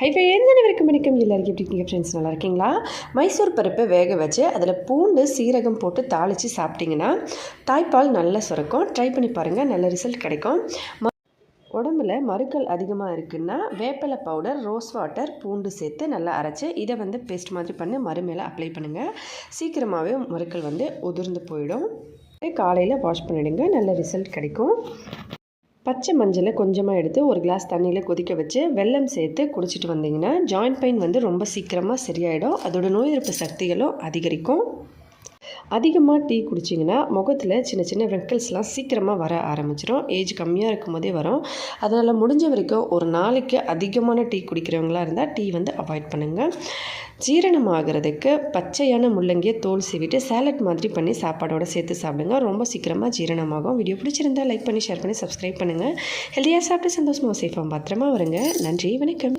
Hi friends, அனைவருக்கும் வணக்கம். எல்லாருக்கும் எப்படி இருக்கீங்க ஃப்ரெண்ட்ஸ்? நல்லா இருக்கீங்களா? மைசூர் பருப்பை வேக வச்சு அதில் பூண்டு சீரகம் போட்டு தாளித்து சாப்பிட்டிங்கன்னா தாய்ப்பால் நல்லா சுரக்கும். ட்ரை பண்ணி பாருங்கள், நல்ல ரிசல்ட் கிடைக்கும். உடம்புல மருக்கள் அதிகமாக இருக்குன்னா வேப்பிலை பவுடர், ரோஸ் வாட்டர், பூண்டு சேர்த்து நல்லா அரைச்சி இதை பேஸ்ட் மாதிரி பண்ணி மேலே அப்ளை பண்ணுங்கள். சீக்கிரமாகவே மருக்கள் உதிர்ந்து போயிடும். காலையில் வாஷ் பண்ணிவிடுங்க, நல்ல ரிசல்ட் கிடைக்கும். பச்சை மஞ்சளை கொஞ்சமாக எடுத்து ஒரு கிளாஸ் தண்ணியில் கொதிக்க வச்சு வெல்லம் சேர்த்து குடிச்சிட்டு வந்தீங்கன்னா ஜாயிண்ட் பெயின் ரொம்ப சீக்கிரமாக சரியாயிடும். அதோட நோய் எதிர்ப்பு சக்திகளும் அதிகரிக்கும். அதிகமாக டீ குடிச்சிங்கன்னா முகத்தில் சின்ன சின்ன வெங்கிள்ஸ்லாம் சீக்கிரமாக வர ஆரம்பிச்சிடும். ஏஜ் கம்மியாக இருக்கும் போதே வரும். அதனால் முடிஞ்ச வரைக்கும் ஒரு நாளைக்கு அதிகமான டீ குடிக்கிறவங்களாக இருந்தால் டீ அவாய்ட் பண்ணுங்கள். ஜீரணமாகிறதுக்கு பச்சையான முள்ளங்கியை தோல் சீவிட்டு சேலட் மாதிரி பண்ணி சாப்பாடோடு சேர்த்து சாப்பிடுங்க. ரொம்ப சீக்கிரமாக ஜீரணமாகும். வீடியோ பிடிச்சிருந்தால் லைக் பண்ணி ஷேர் பண்ணி சப்ஸ்கிரைப் பண்ணுங்கள். ஹெல்த்தியாக சாப்பிட்டு சந்தோஷமாக சேஃபாக பத்திரமா வருங்க. நன்றி, வணக்கம்.